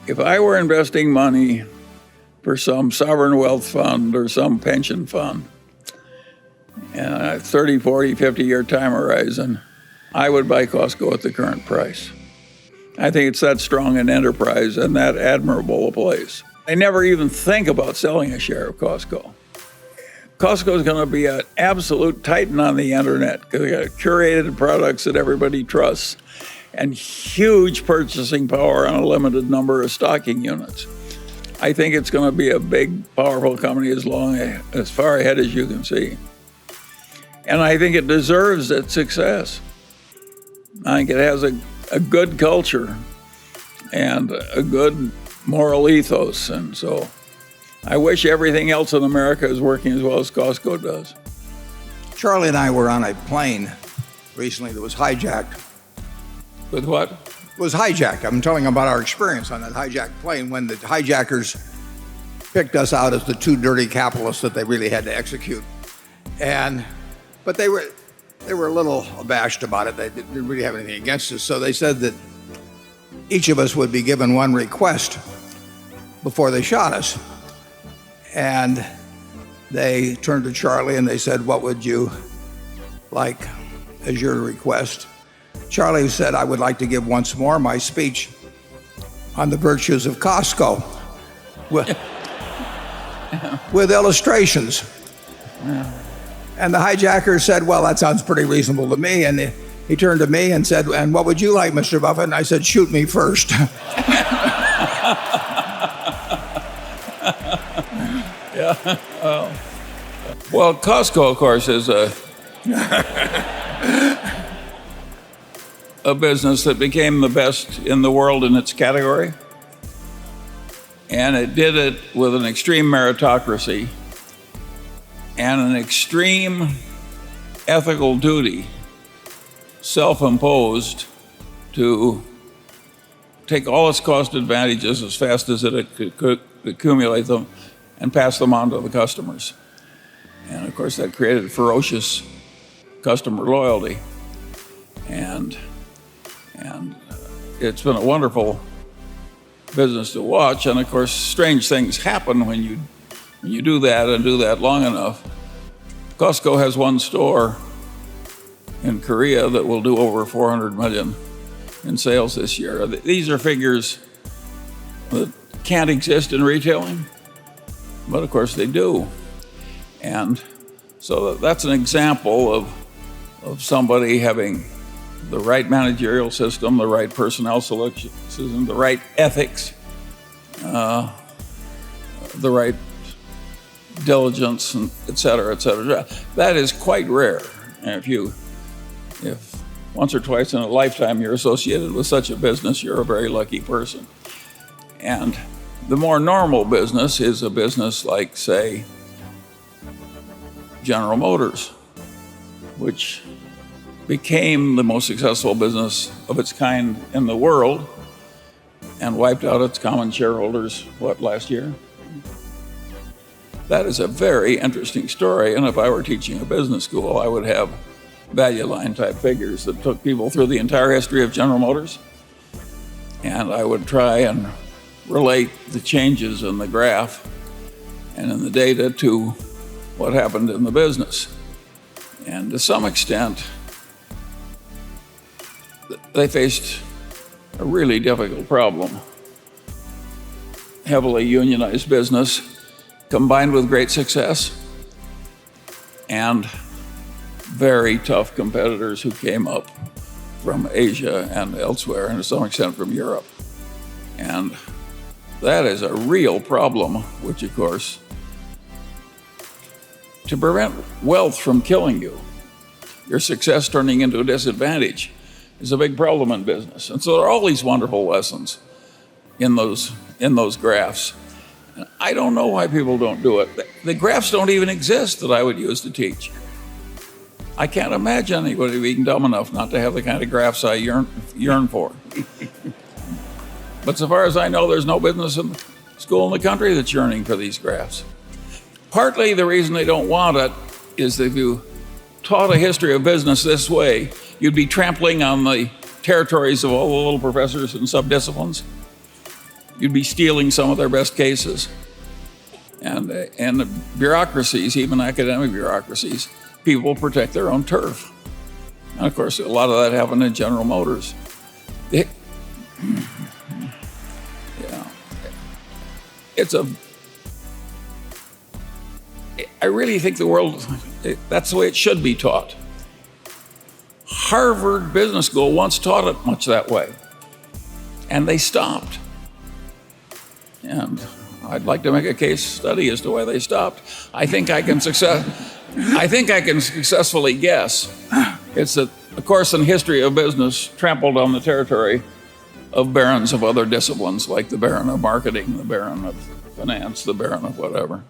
If I were investing money for some sovereign wealth fund or some pension fund, and a 30, 40, 50-year time horizon, I would buy Costco at the current price. I think it's that strong an enterprise and that admirable a place. I never even think about selling a share of Costco. Costco is going to be an absolute titan on the internet because they got curated products that everybody trusts and huge purchasing power on a limited number of stocking units. I think it's going to be a big, powerful company as far ahead as you can see. And I think it deserves its success. I think it has a good culture and a good moral ethos. And so I wish everything else in America is working as well as Costco does. Charlie and I were on a plane recently that was hijacked. With what? It was hijacked. I'm telling about our experience on that hijacked plane when the hijackers picked us out as the two dirty capitalists that they really had to execute. But they were a little abashed about it. They didn't really have anything against us. So they said that each of us would be given one request before they shot us. And they turned to Charlie and they said, "What would you like as your request?" Charlie said, "I would like to give once more my speech on the virtues of Costco with illustrations." Yeah. And the hijacker said, "Well, that sounds pretty reasonable to me." And he turned to me and said, "And what would you like, Mr. Buffett?" And I said, "Shoot me first." Yeah. Well, Costco, of course, is a business that became the best in the world in its category. And it did it with an extreme meritocracy and an extreme ethical duty, self-imposed, to take all its cost advantages as fast as it could accumulate them and pass them on to the customers. And of course that created ferocious customer loyalty. And it's been a wonderful business to watch. And of course, strange things happen when you do that and do that long enough. Costco has one store in Korea that will do over 400 million in sales this year. These are figures that can't exist in retailing, but of course they do. And so that's an example of somebody having the right managerial system, the right personnel selection system, the right ethics, the right diligence, and et cetera, et cetera. That is quite rare. And if once or twice in a lifetime you're associated with such a business, you're a very lucky person. And the more normal business is a business like, say, General Motors, which became the most successful business of its kind in the world and wiped out its common shareholders, last year? That is a very interesting story, and if I were teaching a business school, I would have value line type figures that took people through the entire history of General Motors, and I would try and relate the changes in the graph and in the data to what happened in the business. And to some extent, they faced a really difficult problem. Heavily unionized business combined with great success and very tough competitors who came up from Asia and elsewhere, and to some extent from Europe. And that is a real problem, which of course, to prevent wealth from killing you, your success turning into a disadvantage, is a big problem in business. And so there are all these wonderful lessons in those graphs. And I don't know why people don't do it. The graphs don't even exist that I would use to teach. I can't imagine anybody being dumb enough not to have the kind of graphs I yearn for. But so far as I know, there's no business in school in the country that's yearning for these graphs. Partly the reason they don't want it is that if you taught a history of business this way, you'd be trampling on the territories of all the little professors and subdisciplines. you'd be stealing some of their best cases. And the bureaucracies, even academic bureaucracies, people protect their own turf. And of course, a lot of that happened in General Motors. Yeah. I really think the world, that's the way it should be taught. Harvard Business School once taught it much that way, and they stopped. And I'd like to make a case study as to why they stopped. I think I can successfully guess. It's a course in history of business trampled on the territory of barons of other disciplines, like the baron of marketing, the baron of finance, the baron of whatever.